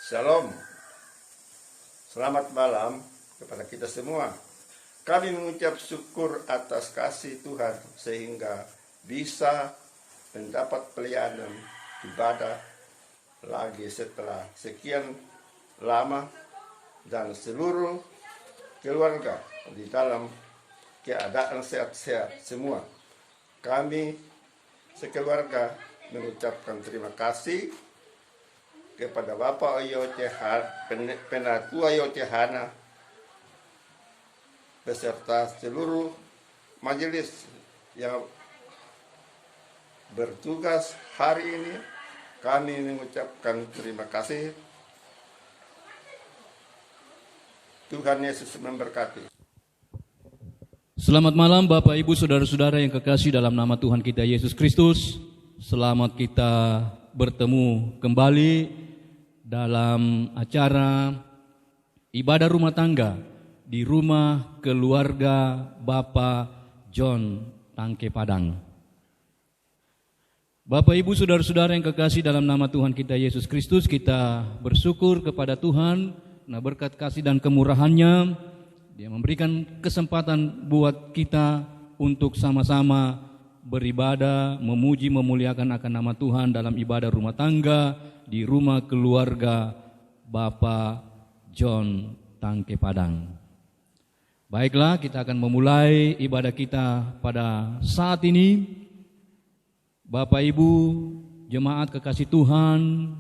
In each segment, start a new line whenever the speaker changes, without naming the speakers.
Shalom, selamat malam kepada kita semua. Kami mengucap syukur atas kasih Tuhan sehingga bisa mendapat pelayanan ibadah lagi setelah sekian lama, dan seluruh keluarga di dalam keadaan sehat-sehat semua. Kami sekeluarga mengucapkan terima kasih kepada Bapak Penatua Yohana beserta seluruh majelis yang bertugas hari ini. Kami mengucapkan terima kasih. Tuhan Yesus memberkati.
Selamat malam Bapak Ibu Saudara-saudara yang kekasih dalam nama Tuhan kita Yesus Kristus. Selamat kita bertemu kembali dalam acara ibadah rumah tangga di rumah keluarga Bapak John Tangke Padang. Bapak Ibu Saudara-saudara yang kekasih dalam nama Tuhan kita Yesus Kristus, kita bersyukur kepada Tuhan karena berkat kasih dan kemurahan-Nya, Dia memberikan kesempatan buat kita untuk sama-sama beribadah, memuji, memuliakan akan nama Tuhan dalam ibadah rumah tangga di rumah keluarga Bapak John Tangke Padang. Baiklah, kita akan memulai ibadah kita pada saat ini. Bapak Ibu jemaat kekasih Tuhan,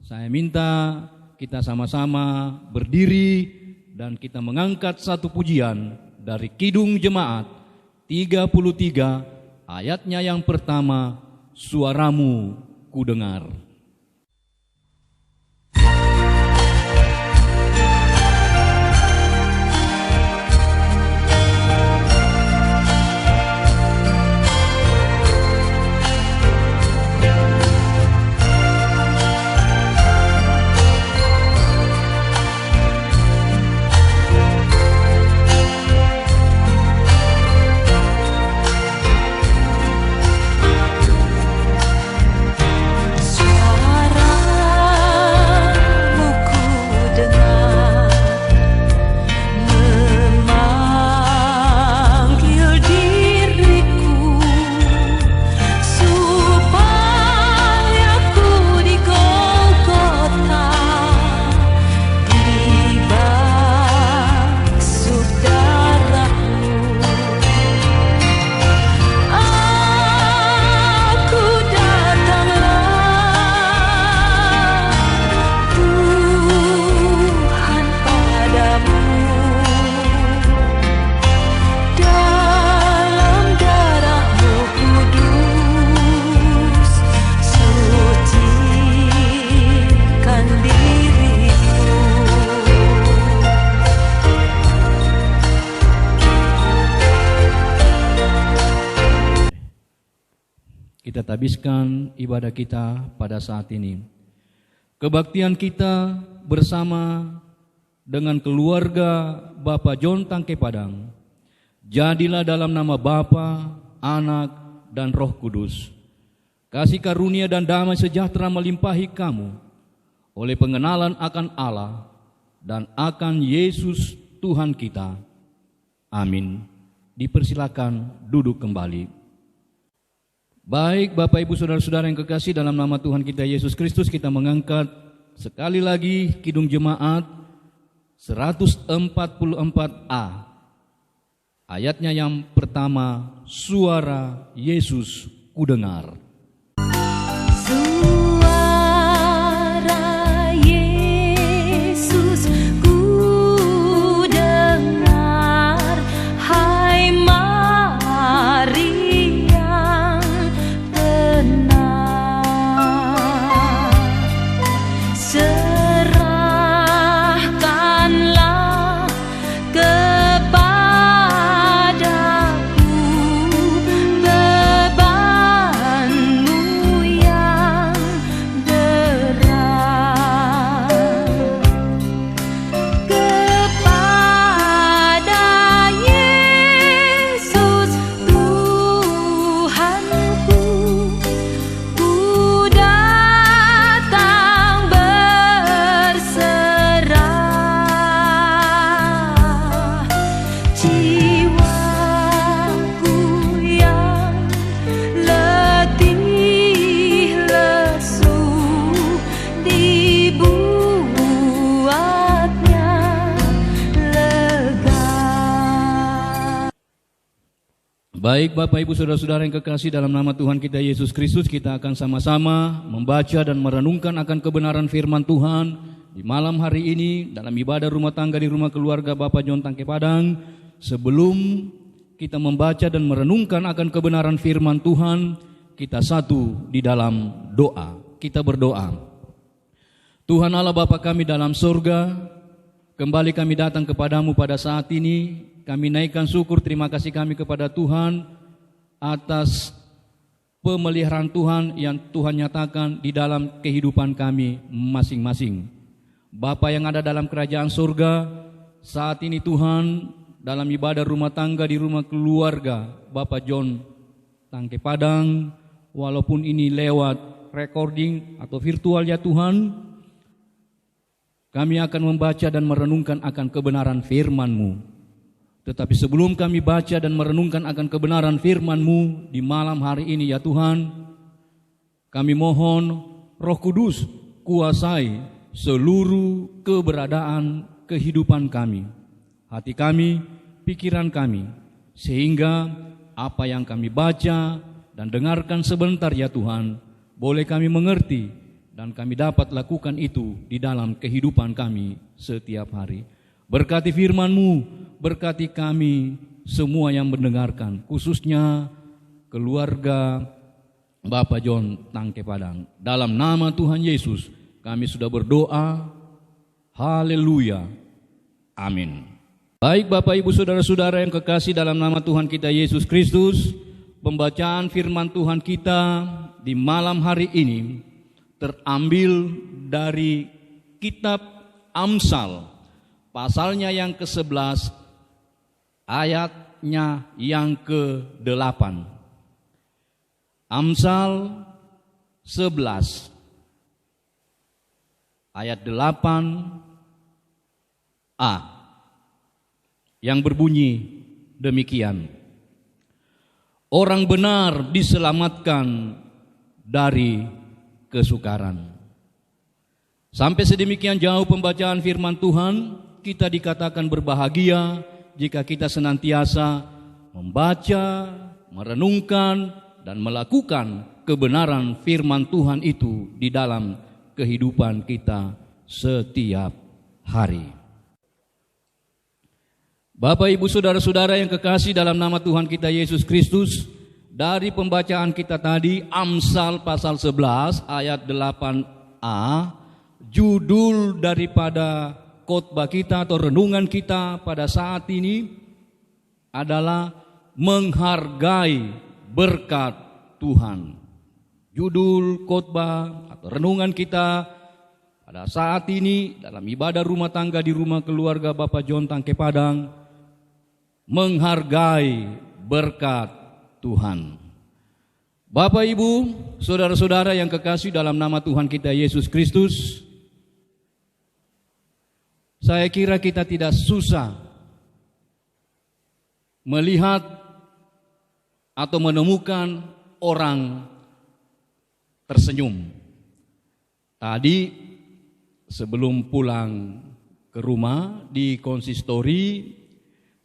saya minta kita sama-sama berdiri dan kita mengangkat satu pujian dari Kidung Jemaat 33 ayatnya yang pertama, Suaramu Kudengar. Kita habiskan ibadah kita pada saat ini. Kebaktian kita bersama dengan keluarga Bapak John Tangke Padang, jadilah dalam nama Bapa, Anak, dan Roh Kudus. Kasih karunia dan damai sejahtera melimpahi kamu oleh pengenalan akan Allah dan akan Yesus Tuhan kita. Amin. Dipersilakan duduk kembali. Baik Bapak Ibu Saudara-saudara yang kekasih dalam nama Tuhan kita Yesus Kristus, kita mengangkat sekali lagi Kidung Jemaat 144A. Ayatnya yang pertama, Suara Yesus Kudengar.
Suara Yesus kudengar, hai Maria serahkanlah kepada
Baik Bapak Ibu Saudara-saudara yang kekasih, dalam nama Tuhan kita Yesus Kristus, kita akan sama-sama membaca dan merenungkan akan kebenaran firman Tuhan di malam hari ini dalam ibadah rumah tangga di rumah keluarga Bapak John Tangke Padang. Sebelum kita membaca dan merenungkan akan kebenaran firman Tuhan, kita satu di dalam doa. Kita berdoa. Tuhan Allah Bapa kami dalam surga, kembali kami datang kepadamu pada saat ini. Kami naikkan syukur terima kasih kami kepada Tuhan atas pemeliharaan Tuhan yang Tuhan nyatakan di dalam kehidupan kami masing-masing. Bapa yang ada dalam kerajaan surga, saat ini Tuhan dalam ibadah rumah tangga di rumah keluarga Bapak John Tangke Padang, walaupun ini lewat recording atau virtual ya Tuhan, kami akan membaca dan merenungkan akan kebenaran firman-Mu. Tetapi sebelum kami baca dan merenungkan akan kebenaran firman-Mu di malam hari ini ya Tuhan, kami mohon Roh Kudus kuasai seluruh keberadaan kehidupan kami, hati kami, pikiran kami, sehingga apa yang kami baca dan dengarkan sebentar ya Tuhan, boleh kami mengerti dan kami dapat lakukan itu di dalam kehidupan kami setiap hari. Berkati firman-Mu, berkati kami semua yang mendengarkan, khususnya keluarga Bapak John Tangke Padang. Dalam nama Tuhan Yesus kami sudah berdoa. Haleluya. Amin. Baik Bapak Ibu Saudara-saudara yang kekasih dalam nama Tuhan kita Yesus Kristus, pembacaan firman Tuhan kita di malam hari ini terambil dari kitab Amsal, pasalnya yang ke-11, ayatnya yang ke-8. Amsal 11, ayat 8a, yang berbunyi demikian. Orang benar diselamatkan dari kesukaran. Sampai sedemikian jauh pembacaan firman Tuhan, kita dikatakan berbahagia jika kita senantiasa membaca, merenungkan, dan melakukan kebenaran firman Tuhan itu di dalam kehidupan kita setiap hari. Bapak Ibu Saudara-saudara yang kekasih dalam nama Tuhan kita Yesus Kristus, dari pembacaan kita tadi Amsal pasal 11 ayat 8a, judul daripada khotbah kita atau renungan kita pada saat ini adalah menghargai berkat Tuhan. Judul khotbah atau renungan kita pada saat ini dalam ibadah rumah tangga di rumah keluarga Bapak John Tangke Padang, menghargai berkat Tuhan. Bapak Ibu, saudara-saudara yang kekasih dalam nama Tuhan kita Yesus Kristus, saya kira kita tidak susah melihat atau menemukan orang tersenyum. Tadi sebelum pulang ke rumah di konsistori,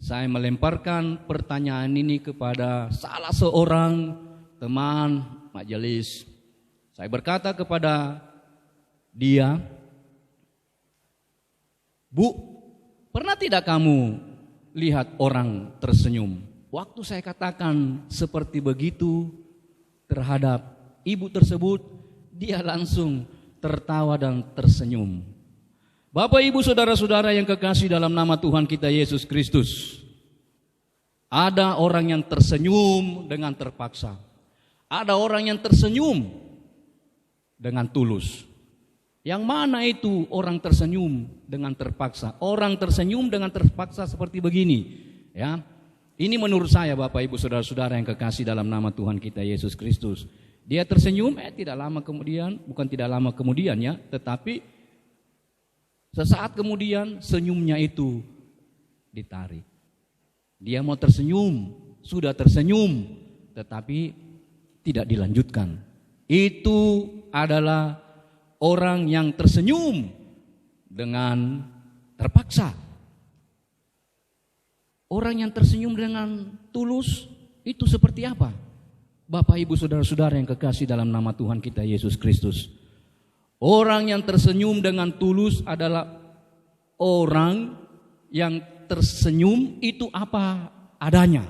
saya melemparkan pertanyaan ini kepada salah seorang teman majelis. Saya berkata kepada dia, Bu, pernah tidak kamu lihat orang tersenyum? Waktu saya katakan seperti begitu terhadap ibu tersebut, dia langsung tertawa dan tersenyum. Bapak Ibu Saudara-saudara yang kekasih dalam nama Tuhan kita Yesus Kristus, ada orang yang tersenyum dengan terpaksa. Ada orang yang tersenyum dengan tulus. Yang mana itu orang tersenyum dengan terpaksa? Orang tersenyum dengan terpaksa seperti begini, ya. Ini menurut saya Bapak Ibu Saudara-saudara yang kekasih dalam nama Tuhan kita Yesus Kristus. Dia tersenyum tidak lama kemudian, bukan tidak lama kemudian ya, tetapi sesaat kemudian senyumnya itu ditarik. Dia mau tersenyum, sudah tersenyum, tetapi tidak dilanjutkan. Itu adalah orang yang tersenyum dengan terpaksa. Orang yang tersenyum dengan tulus, Itu seperti apa? Bapak, Ibu, saudara-saudara yang kekasih dalam nama Tuhan kita Yesus Kristus. Orang yang tersenyum dengan tulus adalah orang yang tersenyum itu apa adanya.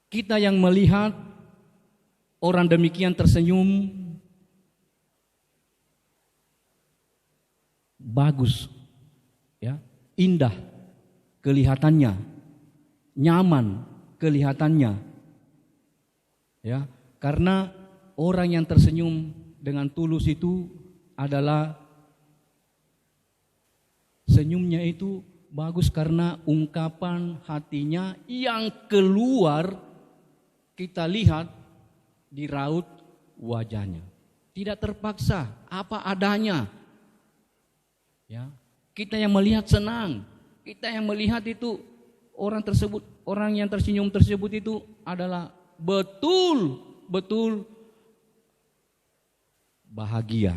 Kita yang melihat orang demikian tersenyum, bagus, ya, indah kelihatannya, nyaman kelihatannya, ya, karena orang yang tersenyum dengan tulus itu adalah senyumnya itu bagus karena ungkapan hatinya yang keluar kita lihat di raut wajahnya. Tidak terpaksa, apa adanya. Ya, kita yang melihat senang, kita yang melihat itu orang tersebut, orang yang tersenyum tersebut itu adalah betul bahagia.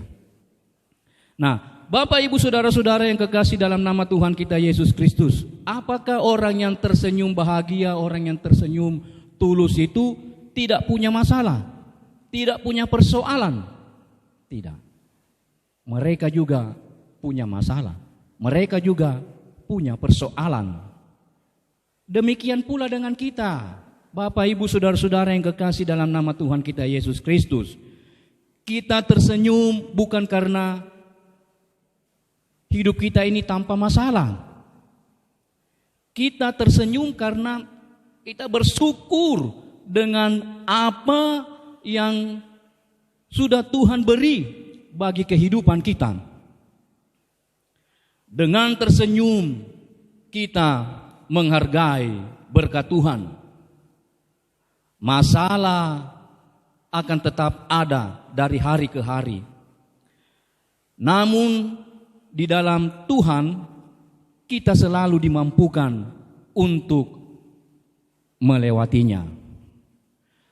Nah, Bapak, Ibu, saudara-saudara yang kekasih dalam nama Tuhan kita Yesus Kristus, apakah orang yang tersenyum bahagia, orang yang tersenyum tulus itu tidak punya masalah, tidak punya persoalan? Tidak. Mereka juga punya masalah, mereka juga punya persoalan. Demikian pula dengan kita, Bapak, Ibu, saudara-saudara yang kekasih dalam nama Tuhan kita Yesus Kristus. Kita tersenyum bukan karena hidup kita ini tanpa masalah. Kita tersenyum karena kita bersyukur dengan apa yang sudah Tuhan beri bagi kehidupan kita. Dengan tersenyum kita menghargai berkat Tuhan. Masalah akan tetap ada dari hari ke hari. Namun di dalam Tuhan kita selalu dimampukan untuk melewatinya.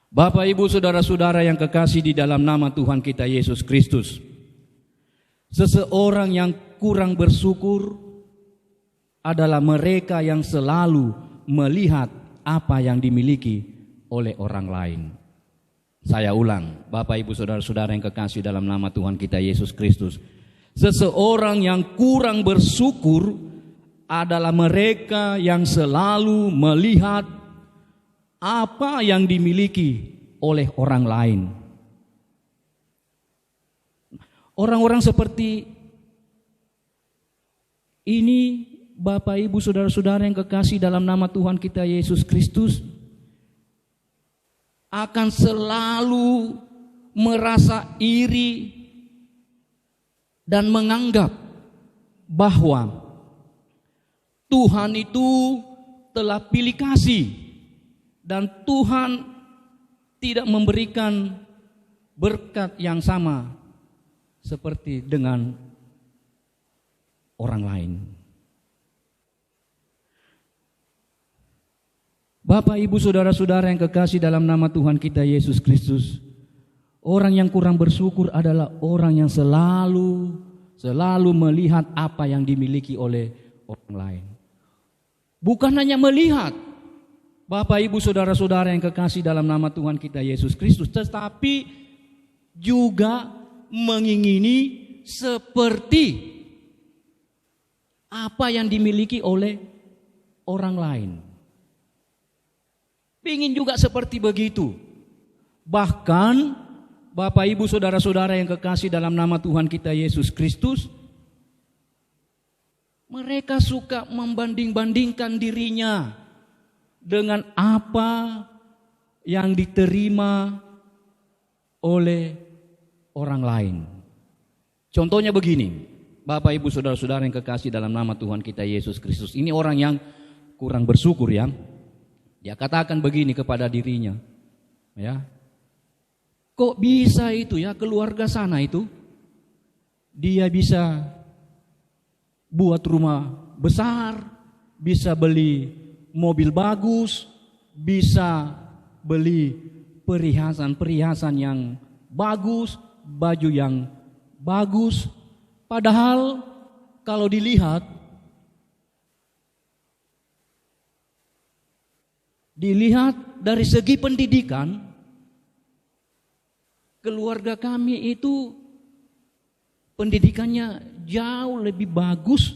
Bapak, Ibu, saudara-saudara yang kekasih di dalam nama Tuhan kita Yesus Kristus. Seseorang yang kurang bersyukur adalah mereka yang selalu melihat apa yang dimiliki oleh orang lain. Saya ulang, Bapak, Ibu, saudara-saudara yang kekasih dalam nama Tuhan kita Yesus Kristus. Seseorang yang kurang bersyukur adalah mereka yang selalu melihat apa yang dimiliki oleh orang lain. Orang-orang seperti ini, Bapak, Ibu, saudara-saudara yang kekasih dalam nama Tuhan kita Yesus Kristus, akan selalu merasa iri dan menganggap bahwa Tuhan itu telah pilih kasih dan Tuhan tidak memberikan berkat yang sama seperti dengan orang lain. Bapak, Ibu, saudara-saudara yang kekasih dalam nama Tuhan kita Yesus Kristus, orang yang kurang bersyukur adalah orang yang selalu melihat apa yang dimiliki oleh orang lain. Bukan hanya melihat, Bapak, Ibu, saudara-saudara yang kekasih dalam nama Tuhan kita Yesus Kristus, tetapi juga mengingini seperti apa yang dimiliki oleh orang lain. Ingin juga seperti begitu. Bahkan Bapak, Ibu, saudara-saudara yang kekasih dalam nama Tuhan kita Yesus Kristus, mereka suka membanding-bandingkan dirinya dengan apa yang diterima oleh orang lain. Contohnya begini, Bapak, Ibu, saudara-saudara yang kekasih dalam nama Tuhan kita Yesus Kristus. Ini orang yang kurang bersyukur, ya. Dia katakan begini kepada dirinya, ya, kok bisa itu ya keluarga sana itu, dia bisa buat rumah besar, bisa beli mobil bagus, bisa beli perhiasan yang bagus, baju yang bagus. Padahal kalau dilihat dilihat dari segi pendidikan, keluarga kami itu pendidikannya jauh lebih bagus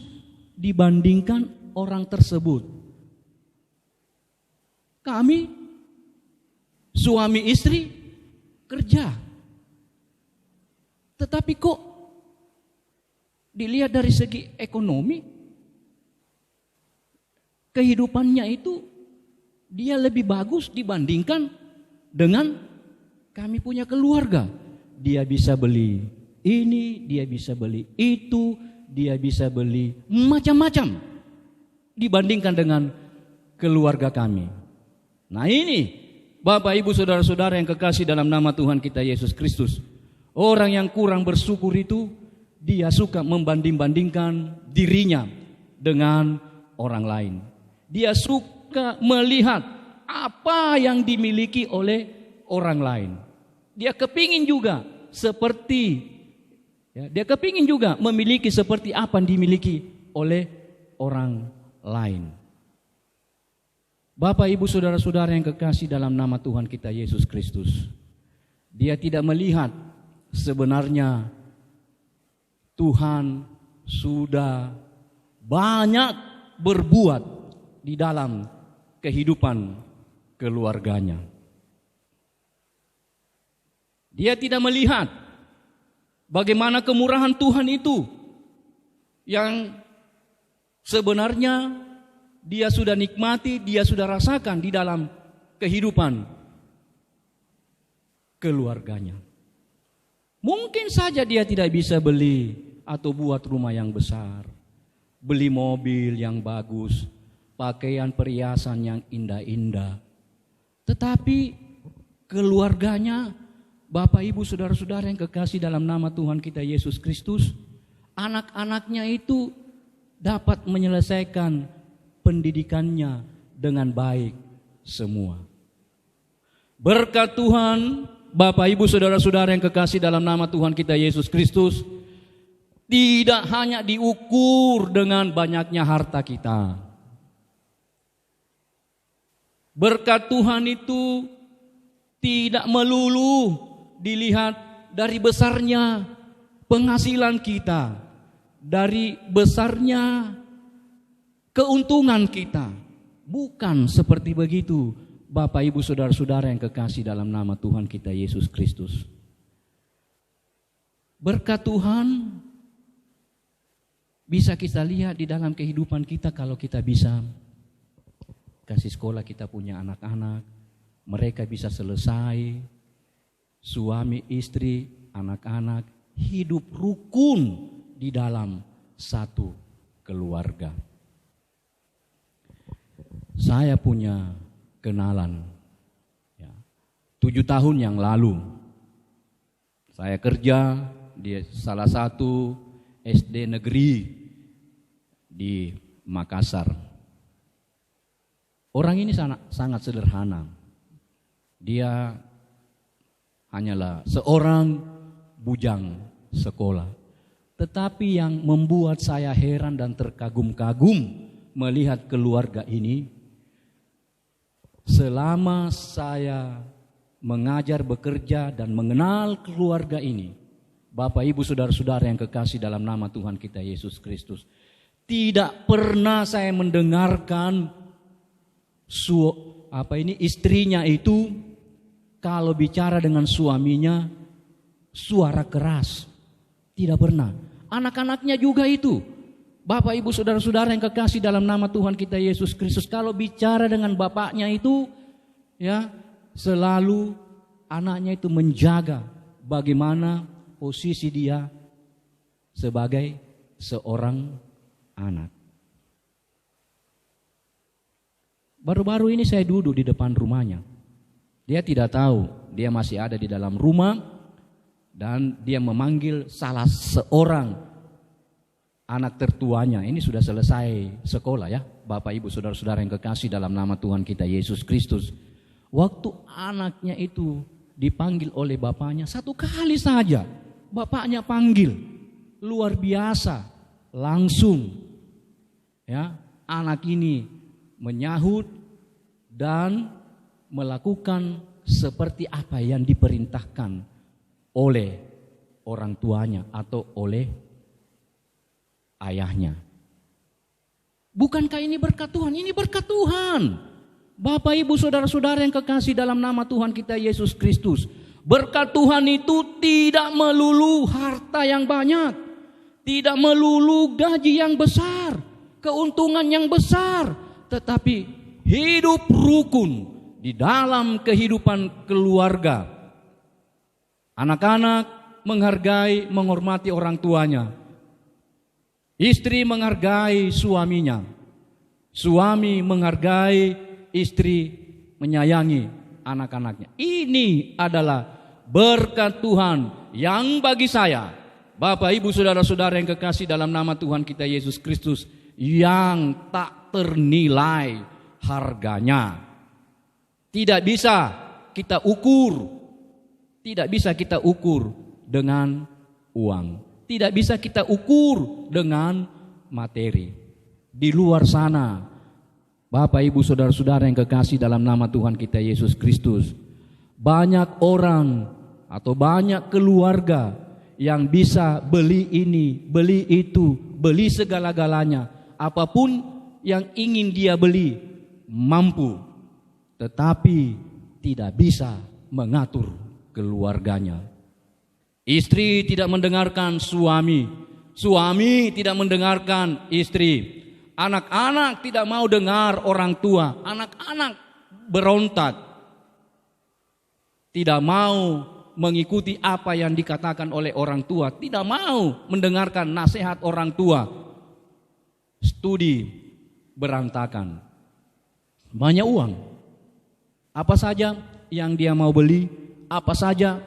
dibandingkan orang tersebut. Kami suami istri kerja, tetapi kok dilihat dari segi ekonomi, kehidupannya itu dia lebih bagus dibandingkan dengan kami punya keluarga. Dia bisa beli ini, dia bisa beli itu, dia bisa beli macam-macam dibandingkan dengan keluarga kami. Nah ini Bapak Ibu Saudara-saudara yang kekasih dalam nama Tuhan kita Yesus Kristus. Orang yang kurang bersyukur itu dia suka membanding-bandingkan dirinya dengan orang lain. Dia suka melihat apa yang dimiliki oleh orang lain. Dia kepingin juga dia kepingin juga memiliki seperti apa yang dimiliki oleh orang lain. Bapak, Ibu, Saudara-saudara yang kekasih dalam nama Tuhan kita Yesus Kristus, dia tidak melihat sebenarnya Tuhan sudah banyak berbuat di dalam kehidupan keluarganya. Dia tidak melihat bagaimana kemurahan Tuhan itu yang sebenarnya dia sudah nikmati, dia sudah rasakan di dalam kehidupan keluarganya. Mungkin saja dia tidak bisa beli atau buat rumah yang besar, beli mobil yang bagus, pakaian perhiasan yang indah-indah. Tetapi keluarganya, Bapak, Ibu, Saudara-saudara yang kekasih dalam nama Tuhan kita Yesus Kristus, anak-anaknya itu dapat menyelesaikan pendidikannya dengan baik semua. Berkat Tuhan, Bapak, Ibu, Saudara-saudara yang kekasih dalam nama Tuhan kita Yesus Kristus, tidak hanya diukur dengan banyaknya harta kita. Berkat Tuhan itu tidak melulu dilihat dari besarnya penghasilan kita, dari besarnya keuntungan kita. Bukan seperti begitu, Bapak, Ibu, Saudara-saudara yang kekasih dalam nama Tuhan kita Yesus Kristus. Berkat Tuhan bisa kita lihat di dalam kehidupan kita kalau kita bisa kasih sekolah kita punya anak-anak, mereka bisa selesai, suami, istri, anak-anak hidup rukun di dalam satu keluarga. Saya punya kenalan 7 tahun yang lalu. Saya kerja di salah satu SD negeri di Makassar. Orang ini sangat sederhana. Dia hanyalah seorang bujang sekolah. Tetapi yang membuat saya heran dan terkagum-kagum melihat keluarga ini, selama saya mengajar, bekerja, dan mengenal keluarga ini, Bapak, Ibu, Saudara-saudara yang kekasih dalam nama Tuhan kita Yesus Kristus, tidak pernah saya mendengarkan istrinya itu kalau bicara dengan suaminya suara keras. Tidak pernah. Anak-anaknya juga itu. Bapak, Ibu, Saudara-saudara yang kekasih dalam nama Tuhan kita Yesus Kristus, kalau bicara dengan bapaknya itu selalu anaknya itu menjaga bagaimana posisi dia sebagai seorang anak. Baru-baru ini saya duduk di depan rumahnya. Dia tidak tahu dia masih ada di dalam rumah, dan dia memanggil salah seorang anak tertuanya. Ini sudah selesai sekolah ya, Bapak, Ibu, Saudara-saudara yang kekasih dalam nama Tuhan kita Yesus Kristus. Waktu anaknya itu dipanggil oleh bapaknya, satu kali saja bapaknya panggil, luar biasa, langsung anak ini menyahut dan melakukan seperti apa yang diperintahkan oleh orang tuanya atau oleh ayahnya. Bukankah ini berkat Tuhan? Ini berkat Tuhan. Bapak, Ibu, saudara-saudara yang kekasih dalam nama Tuhan kita Yesus Kristus. Berkat Tuhan itu tidak melulu harta yang banyak, tidak melulu gaji yang besar, keuntungan yang besar, tetapi hidup rukun di dalam kehidupan keluarga. Anak-anak menghargai, menghormati orang tuanya. Istri menghargai suaminya. Suami menghargai, istri menyayangi anak-anaknya. Ini adalah berkat Tuhan yang bagi saya, Bapak, Ibu, saudara-saudara yang kekasih dalam nama Tuhan kita Yesus Kristus, yang tak ternilai harganya. Tidak bisa kita ukur dengan uang. Tidak bisa kita ukur dengan materi. Di luar sana, Bapak, Ibu, saudara-saudara yang kekasih dalam nama Tuhan kita Yesus Kristus, banyak orang atau banyak keluarga yang bisa beli ini, beli itu, beli segala-galanya. Apapun yang ingin dia beli, mampu. Tetapi tidak bisa mengatur keluarganya. Istri tidak mendengarkan suami, suami tidak mendengarkan istri. Anak-anak tidak mau dengar orang tua, anak-anak berontak, tidak mau mengikuti apa yang dikatakan oleh orang tua, tidak mau mendengarkan nasihat orang tua. Studi berantakan. Banyak uang. Apa saja yang dia mau beli, apa saja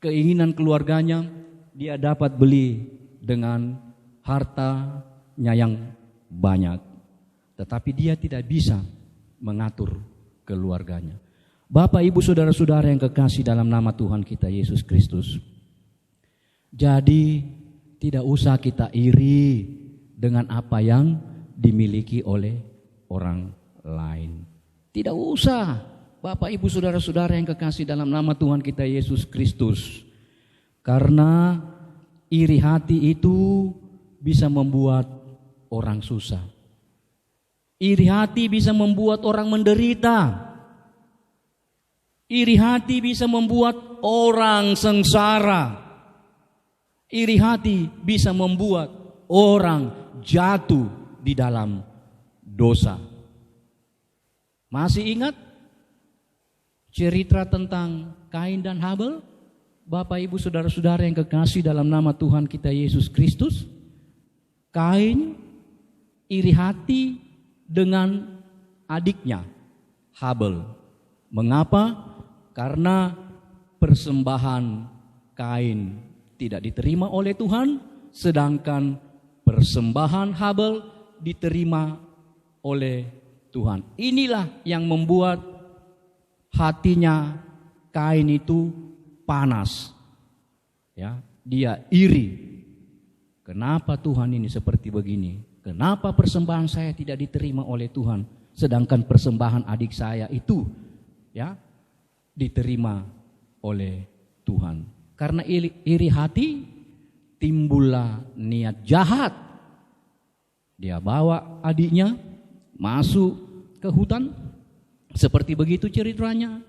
keinginan keluarganya, dia dapat beli dengan hartanya yang banyak. Tetapi dia tidak bisa mengatur keluarganya. Bapak, Ibu, saudara-saudara yang kekasih dalam nama Tuhan kita Yesus Kristus. Jadi tidak usah kita iri dengan apa yang dimiliki oleh orang lain. Tidak usah, Bapak, Ibu, saudara-saudara yang kekasih dalam nama Tuhan kita Yesus Kristus. Karena iri hati itu bisa membuat orang susah. Iri hati bisa membuat orang menderita. Iri hati bisa membuat orang sengsara. Iri hati bisa membuat orang jatuh di dalam dosa. Masih ingat cerita tentang Kain dan Habel? Bapak, Ibu, saudara-saudara yang kekasih dalam nama Tuhan kita Yesus Kristus. Kain iri hati dengan adiknya Habel. Mengapa? Karena persembahan Kain tidak diterima oleh Tuhan, sedangkan persembahan Habel diterima oleh Tuhan. Inilah yang membuat hatinya Kain itu panas. Ya, dia iri. Kenapa Tuhan ini seperti begini? Kenapa persembahan saya tidak diterima oleh Tuhan, sedangkan persembahan adik saya itu ya diterima oleh Tuhan? Karena iri hati timbullah niat jahat. Dia bawa adiknya masuk ke hutan, seperti begitu ceritanya.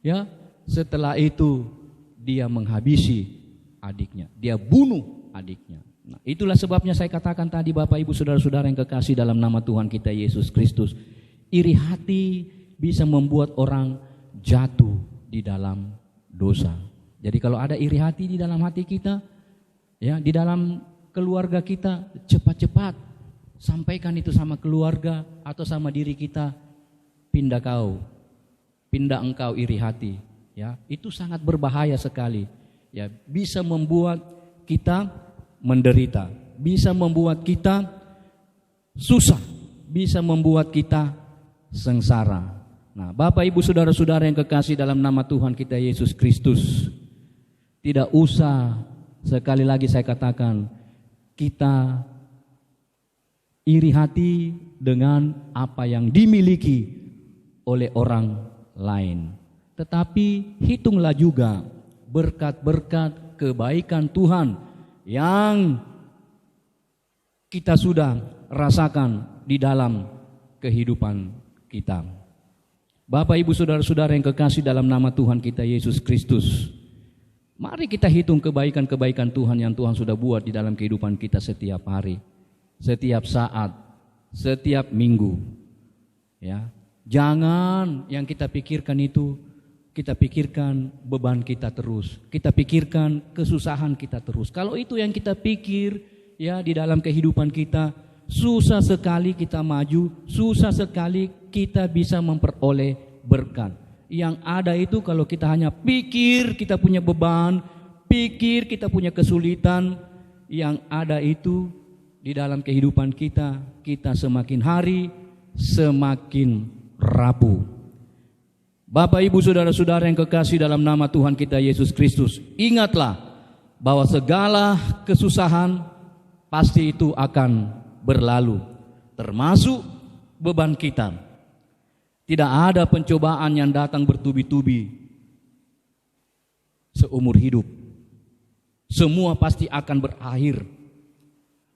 Ya, setelah itu dia menghabisi adiknya, dia bunuh adiknya. Nah, itulah sebabnya saya katakan tadi, Bapak, Ibu, saudara-saudara yang kekasih dalam nama Tuhan kita Yesus Kristus, iri hati bisa membuat orang jatuh di dalam dosa. Jadi kalau ada iri hati di dalam hati kita, ya, di dalam keluarga kita, cepat-cepat sampaikan itu sama keluarga atau sama diri kita. Pindah engkau iri hati, ya, itu sangat berbahaya sekali. Ya, bisa membuat kita menderita, bisa membuat kita susah, bisa membuat kita sengsara. Nah, Bapak, Ibu, saudara-saudara yang kekasih dalam nama Tuhan kita Yesus Kristus, tidak usah, sekali lagi saya katakan, kita iri hati dengan apa yang dimiliki oleh orang lain. Tetapi hitunglah juga berkat-berkat kebaikan Tuhan yang kita sudah rasakan di dalam kehidupan kita. Bapak, Ibu, saudara-saudara yang kekasih dalam nama Tuhan kita Yesus Kristus, mari kita hitung kebaikan-kebaikan Tuhan yang Tuhan sudah buat di dalam kehidupan kita setiap hari, setiap saat, setiap minggu. Ya, jangan yang kita pikirkan itu, kita pikirkan beban kita terus, kita pikirkan kesusahan kita terus. Kalau itu yang kita pikir, ya, di dalam kehidupan kita, susah sekali kita maju, susah sekali kita bisa memperoleh berkat. Yang ada itu kalau kita hanya pikir kita punya beban, pikir kita punya kesulitan, yang ada itu di dalam kehidupan kita, kita semakin hari semakin rapuh. Bapak, Ibu, saudara-saudara yang kekasih dalam nama Tuhan kita Yesus Kristus, ingatlah bahwa segala kesusahan pasti itu akan berlalu, termasuk beban kita. Tidak ada pencobaan yang datang bertubi-tubi seumur hidup. Semua pasti akan berakhir.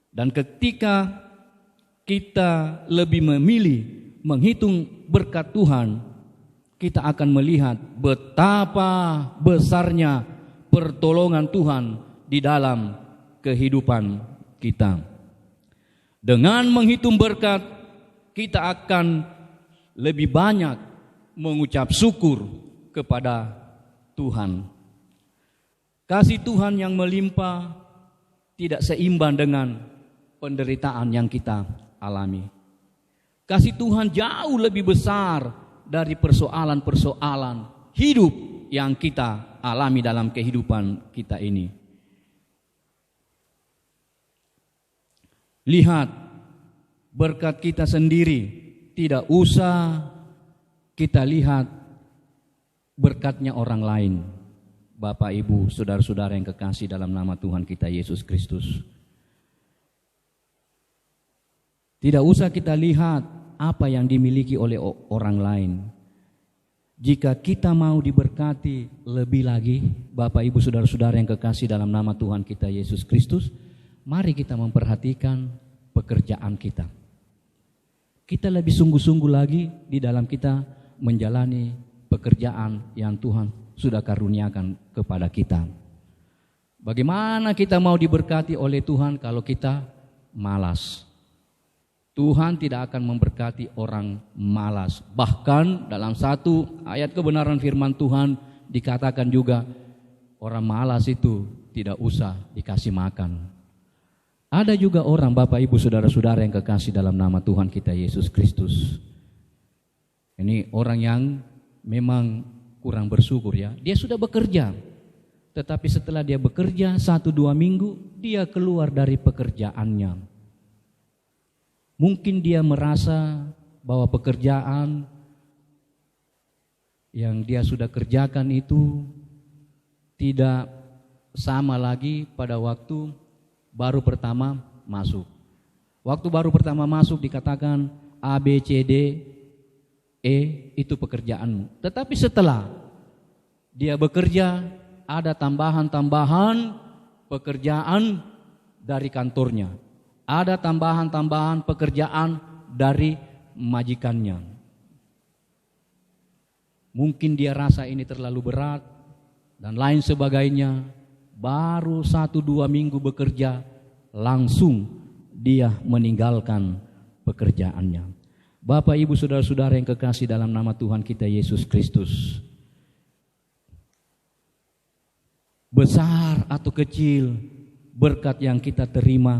Dan ketika kita lebih memilih menghitung berkat Tuhan, kita akan melihat betapa besarnya pertolongan Tuhan di dalam kehidupan kita. Dengan menghitung berkat, kita akan lebih banyak mengucap syukur kepada Tuhan. Kasih Tuhan yang melimpah tidak seimbang dengan penderitaan yang kita alami. Kasih Tuhan jauh lebih besar dari persoalan-persoalan hidup yang kita alami dalam kehidupan kita ini. Lihat berkat kita sendiri, tidak usah kita lihat berkatnya orang lain. Bapak, Ibu, saudara-saudara yang kekasih dalam nama Tuhan kita Yesus Kristus, tidak usah kita lihat apa yang dimiliki oleh orang lain. Jika kita mau diberkati lebih lagi, Bapak, Ibu, saudara-saudara yang kekasih dalam nama Tuhan kita Yesus Kristus, mari kita memperhatikan pekerjaan kita. Kita lebih sungguh-sungguh lagi di dalam kita menjalani pekerjaan yang Tuhan sudah karuniakan kepada kita. Bagaimana kita mau diberkati oleh Tuhan kalau kita malas? Tuhan tidak akan memberkati orang malas. Bahkan dalam satu ayat kebenaran firman Tuhan dikatakan juga orang malas itu tidak usah dikasih makan. Ada juga orang, Bapak, Ibu, saudara-saudara yang kekasih dalam nama Tuhan kita Yesus Kristus. Ini orang yang memang kurang bersyukur, ya. Dia sudah bekerja, tetapi setelah dia bekerja 1-2 minggu, dia keluar dari pekerjaannya. Mungkin dia merasa bahwa pekerjaan yang dia sudah kerjakan itu tidak sama lagi pada waktu baru pertama masuk. Waktu baru pertama masuk dikatakan A, B, C, D, E itu pekerjaanmu. Tetapi setelah dia bekerja, ada tambahan-tambahan pekerjaan dari kantornya. Ada tambahan-tambahan pekerjaan dari majikannya. Mungkin dia rasa ini terlalu berat dan lain sebagainya. Baru 1-2 minggu bekerja, langsung dia meninggalkan pekerjaannya. Bapak, Ibu, saudara-saudara yang kekasih dalam nama Tuhan kita Yesus Kristus, besar atau kecil berkat yang kita terima,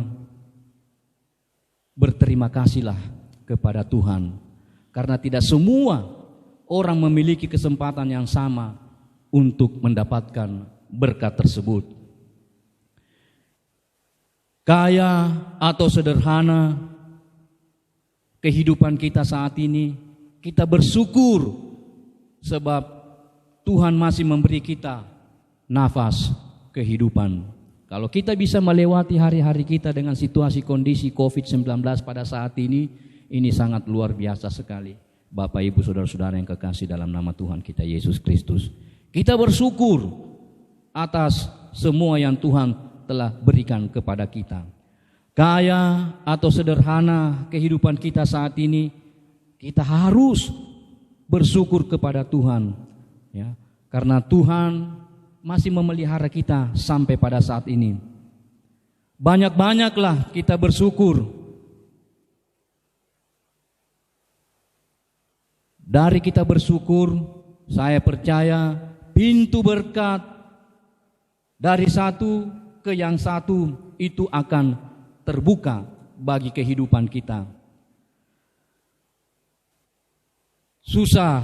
berterima kasihlah kepada Tuhan. Karena tidak semua orang memiliki kesempatan yang sama untuk mendapatkan berkat tersebut. Kaya atau sederhana kehidupan kita saat ini, kita bersyukur sebab Tuhan masih memberi kita nafas kehidupan. Kalau kita bisa melewati hari-hari kita dengan situasi kondisi COVID-19 pada saat ini sangat luar biasa sekali. Bapak, Ibu, saudara-saudara yang kekasih dalam nama Tuhan kita Yesus Kristus, kita bersyukur atas semua yang Tuhan telah berikan kepada kita. Kaya atau sederhana kehidupan kita saat ini, kita harus bersyukur kepada Tuhan, ya, karena Tuhan masih memelihara kita sampai pada saat ini. Banyak-banyaklah kita bersyukur. Dari kita bersyukur, saya percaya pintu berkat dari satu ke yang satu itu akan terbuka bagi kehidupan kita. Susah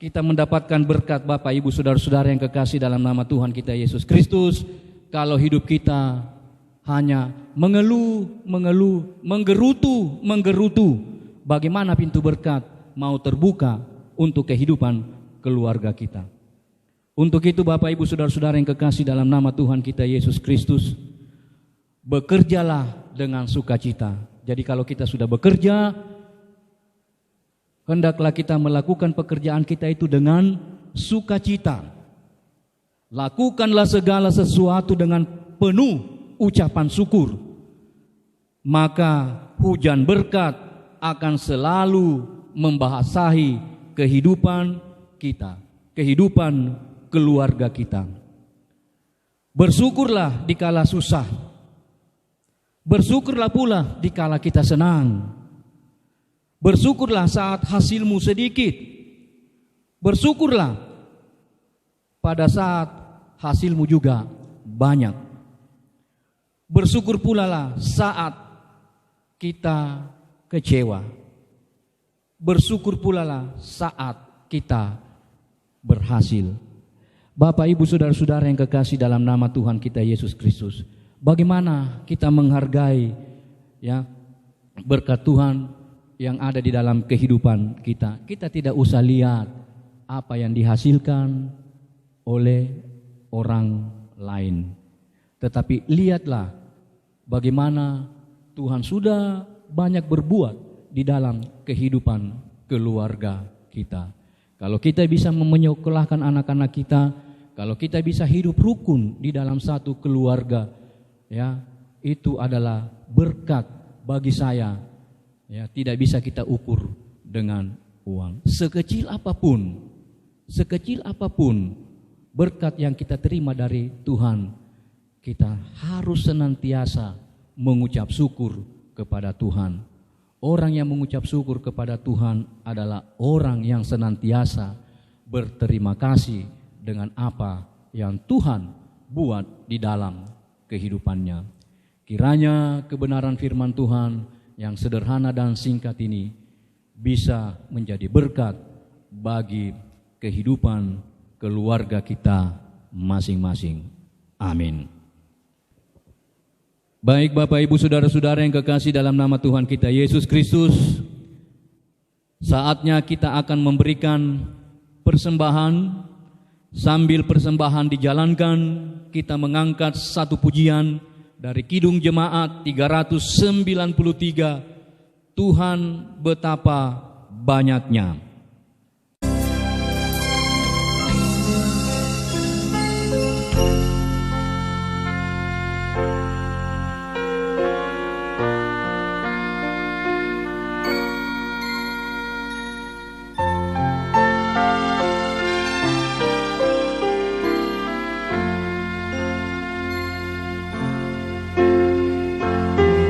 kita mendapatkan berkat, Bapak, Ibu, saudara-saudara yang kekasih dalam nama Tuhan kita Yesus Kristus, kalau hidup kita hanya mengeluh, menggerutu. Bagaimana pintu berkat mau terbuka untuk kehidupan keluarga kita? Untuk itu, Bapak, Ibu, saudara-saudara yang kekasih dalam nama Tuhan kita Yesus Kristus, bekerjalah dengan sukacita. Jadi kalau kita sudah bekerja, hendaklah kita melakukan pekerjaan kita itu dengan sukacita. Lakukanlah segala sesuatu dengan penuh ucapan syukur. Maka hujan berkat akan selalu membasahi kehidupan kita, kehidupan keluarga kita. Bersyukurlah dikala susah. Bersyukurlah pula dikala kita senang. Bersyukurlah saat hasilmu sedikit. Bersyukurlah pada saat hasilmu juga banyak. Bersyukur pula lah saat kita kecewa. Bersyukur pula lah saat kita berhasil. Bapak, Ibu, saudara-saudara yang kekasih dalam nama Tuhan kita Yesus Kristus, bagaimana kita menghargai, ya, berkat Tuhan yang ada di dalam kehidupan kita? Kita tidak usah lihat apa yang dihasilkan oleh orang lain, tetapi lihatlah bagaimana Tuhan sudah banyak berbuat di dalam kehidupan keluarga kita. Kalau kita bisa menyekolahkan anak-anak kita, kalau kita bisa hidup rukun di dalam satu keluarga, ya, itu adalah berkat bagi saya. Ya, tidak bisa kita ukur dengan uang. Sekecil apapun berkat yang kita terima dari Tuhan, kita harus senantiasa mengucap syukur kepada Tuhan. Orang yang mengucap syukur kepada Tuhan adalah orang yang senantiasa berterima kasih dengan apa yang Tuhan buat di dalam kehidupannya. Kiranya kebenaran firman Tuhan yang sederhana dan singkat ini bisa menjadi berkat bagi kehidupan keluarga kita masing-masing. Amin. Baik, Bapak, Ibu, saudara-saudara yang kekasih dalam nama Tuhan kita Yesus Kristus, saatnya kita akan memberikan persembahan. Sambil persembahan dijalankan, kita mengangkat satu pujian dari Kidung Jemaat 393, Tuhan betapa banyaknya.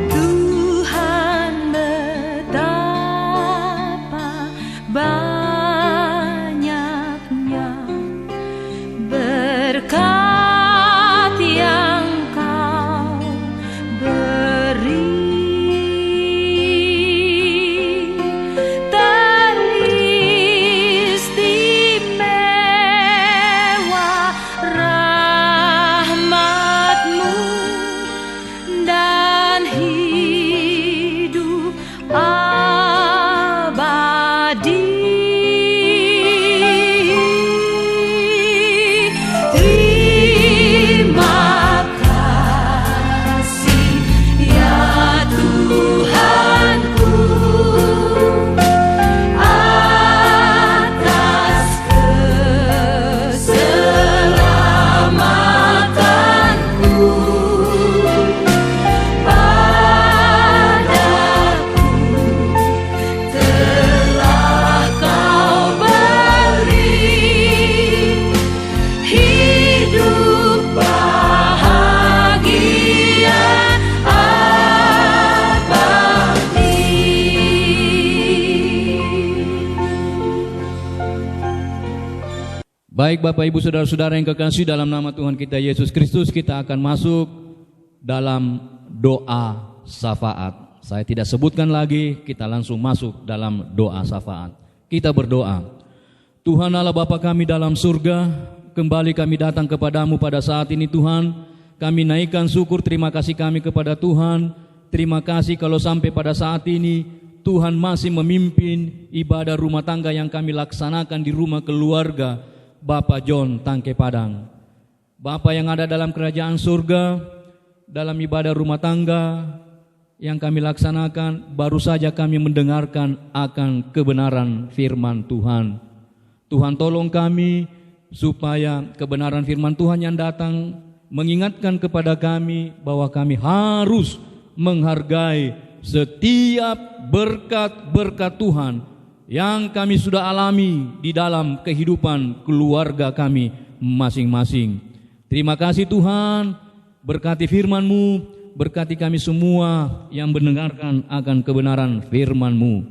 Tuhan betapa
Baik Bapak Ibu Saudara-saudara yang kekasih, dalam nama Tuhan kita Yesus Kristus kita akan masuk dalam doa syafaat. Saya tidak sebutkan lagi, kita langsung masuk dalam doa syafaat. Kita berdoa. Tuhan Allah Bapa kami dalam surga, kembali kami datang kepadamu pada saat ini Tuhan. Kami naikkan syukur terima kasih kami kepada Tuhan. Terima kasih kalau sampai pada saat ini Tuhan masih memimpin ibadah rumah tangga yang kami laksanakan di rumah keluarga Bapak John Tangke Padang. Bapak yang ada dalam kerajaan surga, dalam ibadah rumah tangga yang kami laksanakan, baru saja kami mendengarkan akan kebenaran firman Tuhan. Tuhan tolong kami supaya kebenaran firman Tuhan yang datang mengingatkan kepada kami bahwa kami harus menghargai setiap berkat-berkat Tuhan yang kami sudah alami di dalam kehidupan keluarga kami masing-masing. Terima kasih Tuhan, berkati firman-Mu, berkati kami semua yang mendengarkan akan kebenaran firman-Mu.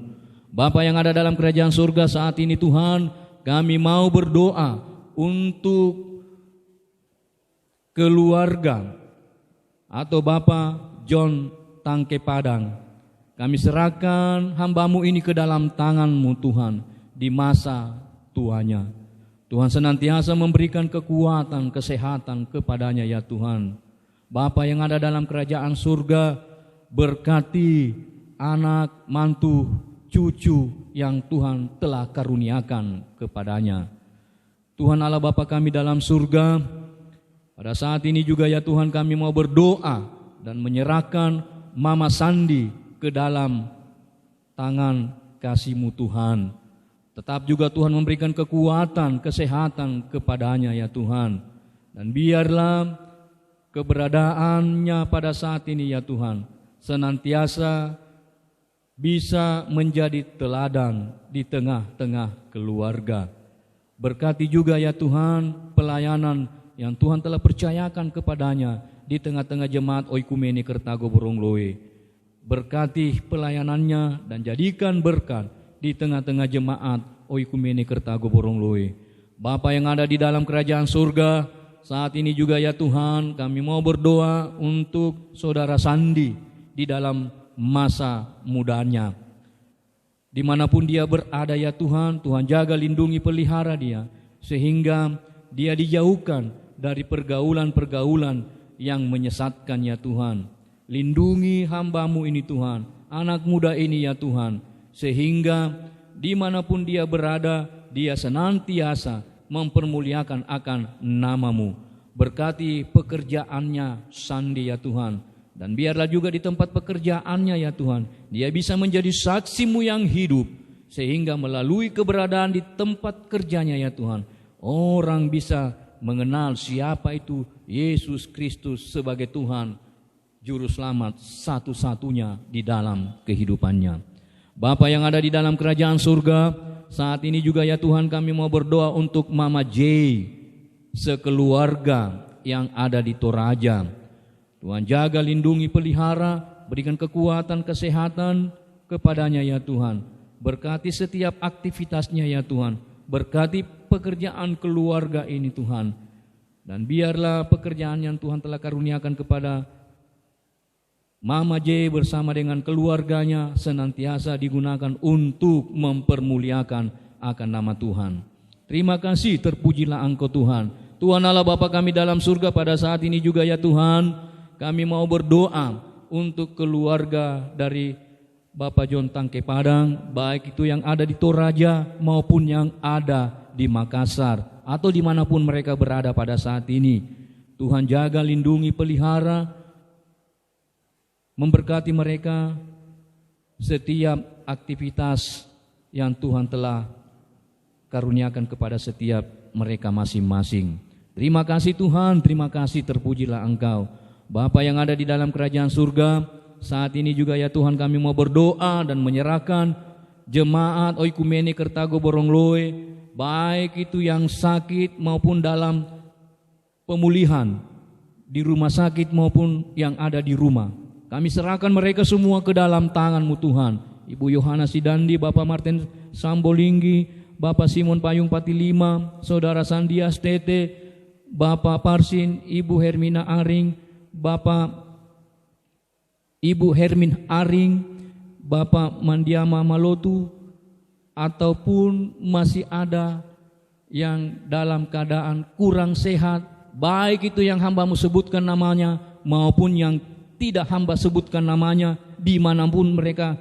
Bapa yang ada dalam kerajaan surga saat ini Tuhan, kami mau berdoa untuk keluarga atau Bapak John Tangke Padang. Kami serahkan hamba-Mu ini ke dalam tangan-Mu Tuhan di masa tuanya. Tuhan senantiasa memberikan kekuatan, kesehatan kepadanya ya Tuhan. Bapa yang ada dalam kerajaan surga, berkati anak, mantu, cucu yang Tuhan telah karuniakan kepadanya. Tuhan Allah Bapa kami dalam surga, pada saat ini juga ya Tuhan kami mau berdoa dan menyerahkan Mama Sandi ke dalam tangan kasih-Mu Tuhan. Tetap juga Tuhan memberikan kekuatan, kesehatan kepadanya ya Tuhan. Dan biarlah keberadaannya pada saat ini ya Tuhan senantiasa bisa menjadi teladan di tengah-tengah keluarga. Berkati juga ya Tuhan pelayanan yang Tuhan telah percayakan kepadanya di tengah-tengah jemaat Oikumene Kertago Borongloe. Berkati pelayanannya dan jadikan berkat di tengah-tengah jemaat Oikumene Kertago Borongloe. Bapa yang ada di dalam kerajaan surga, saat ini juga ya Tuhan kami mau berdoa untuk saudara Sandi di dalam masa mudanya. Dimanapun dia berada ya Tuhan, Tuhan jaga, lindungi, pelihara dia, sehingga dia dijauhkan dari pergaulan-pergaulan yang menyesatkan ya Tuhan. Lindungi hamba-Mu ini Tuhan, anak muda ini ya Tuhan, sehingga dimanapun dia berada, dia senantiasa mempermuliakan akan nama-Mu. Berkati pekerjaannya Sandi ya Tuhan, dan biarlah juga di tempat pekerjaannya ya Tuhan, dia bisa menjadi saksi-Mu yang hidup, sehingga melalui keberadaan di tempat kerjanya ya Tuhan, orang bisa mengenal siapa itu Yesus Kristus sebagai Tuhan, Juru Selamat satu-satunya di dalam kehidupannya. Bapa yang ada di dalam kerajaan surga, saat ini juga ya Tuhan kami mau berdoa untuk Mama J sekeluarga yang ada di Toraja. Tuhan jaga, lindungi, pelihara, berikan kekuatan, kesehatan kepadanya ya Tuhan. Berkati setiap aktivitasnya ya Tuhan. Berkati pekerjaan keluarga ini Tuhan. Dan biarlah pekerjaan yang Tuhan telah karuniakan kepada Mama J bersama dengan keluarganya senantiasa digunakan untuk mempermuliakan akan nama Tuhan. Terima kasih, terpujilah Engkau Tuhan. Tuhan Allah Bapa kami dalam surga, pada saat ini juga ya Tuhan, kami mau berdoa untuk keluarga dari Bapak John Tangke Padang, baik itu yang ada di Toraja maupun yang ada di Makassar atau dimanapun mereka berada pada saat ini. Tuhan jaga, lindungi, pelihara, memberkati mereka setiap aktivitas yang Tuhan telah karuniakan kepada setiap mereka masing-masing. Terima kasih Tuhan, terima kasih, terpujilah Engkau. Bapa yang ada di dalam kerajaan surga, saat ini juga ya Tuhan kami mau berdoa dan menyerahkan jemaat Oikumene Kertago Borongloe, baik itu yang sakit maupun dalam pemulihan di rumah sakit maupun yang ada di rumah. Kami serahkan mereka semua ke dalam tangan-Mu Tuhan. Ibu Yohana Sidandi, Bapak Martin Sambolinggi, Bapak Simon Payung Patilima, Saudara Sandias Tete, Bapak Parsin, Ibu Hermina Aring, Ibu Hermin Aring, Bapak Mandiama Malotu, ataupun masih ada yang dalam keadaan kurang sehat, baik itu yang hamba-Mu sebutkan namanya maupun yang tidak hamba sebutkan namanya, dimanapun mereka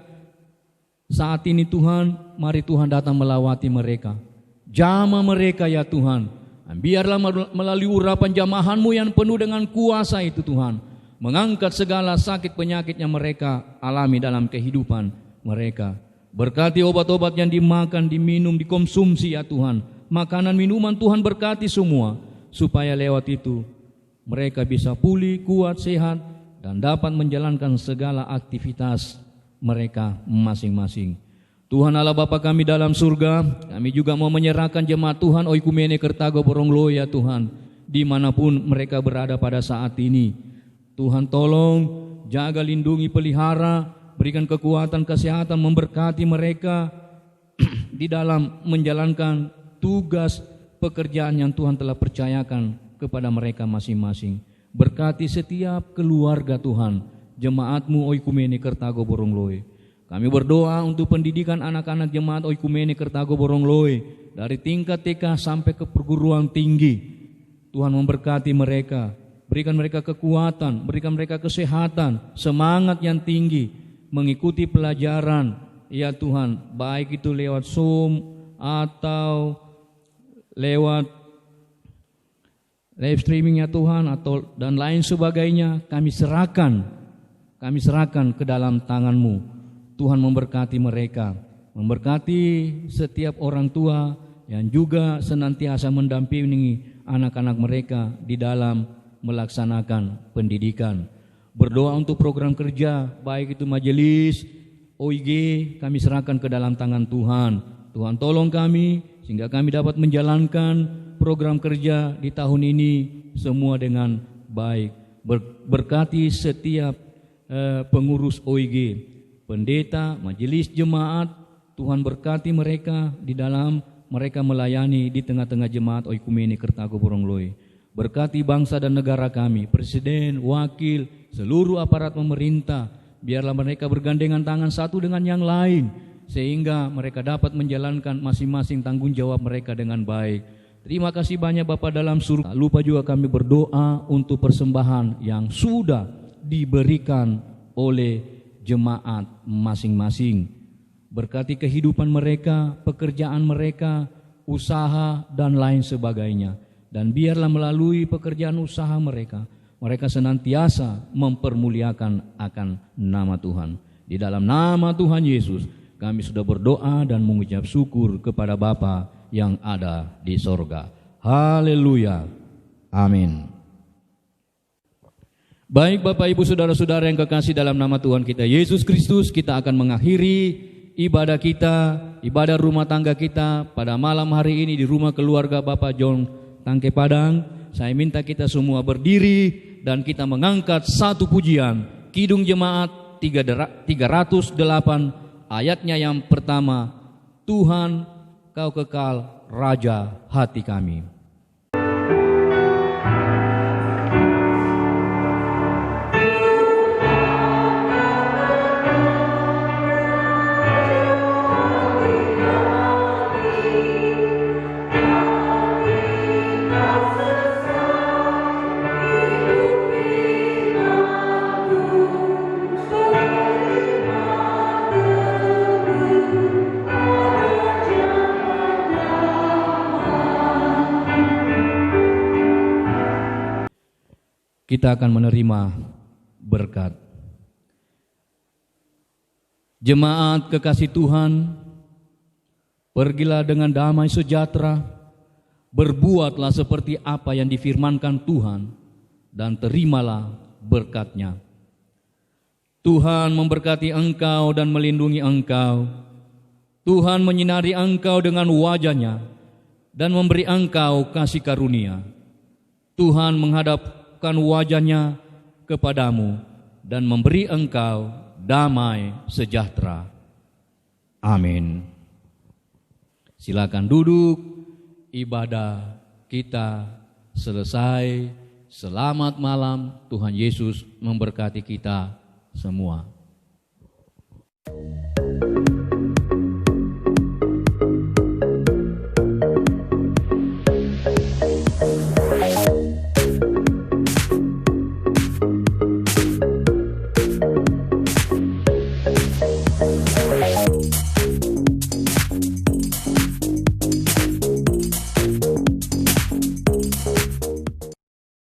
saat ini Tuhan, mari Tuhan datang melawati mereka, jamah mereka ya Tuhan. Biarlah melalui urapan jamahan-Mu yang penuh dengan kuasa itu Tuhan, mengangkat segala sakit penyakit yang mereka alami dalam kehidupan mereka. Berkati obat-obat yang dimakan, diminum, dikonsumsi ya Tuhan. Makanan, minuman Tuhan berkati semua. Supaya lewat itu mereka bisa pulih, kuat, sehat, dan dapat menjalankan segala aktivitas mereka masing-masing. Tuhan Allah Bapa kami dalam surga, kami juga mau menyerahkan jemaat Tuhan Oikumene Kertago Boronglo ya Tuhan, dimanapun mereka berada pada saat ini. Tuhan tolong, jaga, lindungi, pelihara, berikan kekuatan, kesehatan, memberkati mereka di dalam menjalankan tugas pekerjaan yang Tuhan telah percayakan kepada mereka masing-masing. Berkati setiap keluarga Tuhan, jemaat-Mu Oikumene Kertago Borongloe. Kami berdoa untuk pendidikan anak-anak jemaat Oikumene Kertago Borongloe dari tingkat TK sampai ke perguruan tinggi. Tuhan memberkati mereka, berikan mereka kekuatan, berikan mereka kesehatan, semangat yang tinggi mengikuti pelajaran ya Tuhan, baik itu lewat Zoom atau lewat live streaming ya Tuhan atau dan lain sebagainya. Kami serahkan ke dalam tangan-Mu. Tuhan memberkati mereka, memberkati setiap orang tua yang juga senantiasa mendampingi anak-anak mereka di dalam melaksanakan pendidikan. Berdoa untuk program kerja, baik itu majelis, OIG, kami serahkan ke dalam tangan Tuhan. Tuhan tolong kami, sehingga kami dapat menjalankan program kerja di tahun ini semua dengan baik. Berkati setiap pengurus OIG, pendeta, majelis jemaat, Tuhan berkati mereka di dalam mereka melayani di tengah-tengah jemaat Oikumene Kertago Borongloe. Berkati bangsa dan negara kami, presiden, wakil, seluruh aparat pemerintah, biarlah mereka bergandengan tangan satu dengan yang lain, sehingga mereka dapat menjalankan masing-masing tanggung jawab mereka dengan baik. Terima kasih banyak Bapa dalam surga. Tak lupa juga kami berdoa untuk persembahan yang sudah diberikan oleh jemaat masing-masing. Berkati kehidupan mereka, pekerjaan mereka, usaha dan lain sebagainya. Dan biarlah melalui pekerjaan usaha mereka, mereka senantiasa mempermuliakan akan nama Tuhan. Di dalam nama Tuhan Yesus, kami sudah berdoa dan mengucap syukur kepada Bapa yang ada di sorga. Haleluya. Amin. Baik Bapak Ibu Saudara-saudara yang kekasih dalam nama Tuhan kita Yesus Kristus, kita akan mengakhiri ibadah kita, ibadah rumah tangga kita pada malam hari ini di rumah keluarga Bapak John Tangke Padang. Saya minta kita semua berdiri dan kita mengangkat satu pujian Kidung Jemaat 308 ayatnya yang pertama, Tuhan Kau kekal Raja hati kami. Kita akan menerima berkat. Jemaat kekasih Tuhan, pergilah dengan damai sejahtera, berbuatlah seperti apa yang difirmankan Tuhan, dan terimalah berkat-Nya. Tuhan memberkati engkau dan melindungi engkau. Tuhan menyinari engkau dengan wajah-Nya dan memberi engkau kasih karunia. Tuhan menghadapkan wajah-Nya kepadamu dan memberi engkau damai sejahtera. Amin. Silakan duduk, ibadah kita selesai. Selamat malam, Tuhan Yesus memberkati kita semua.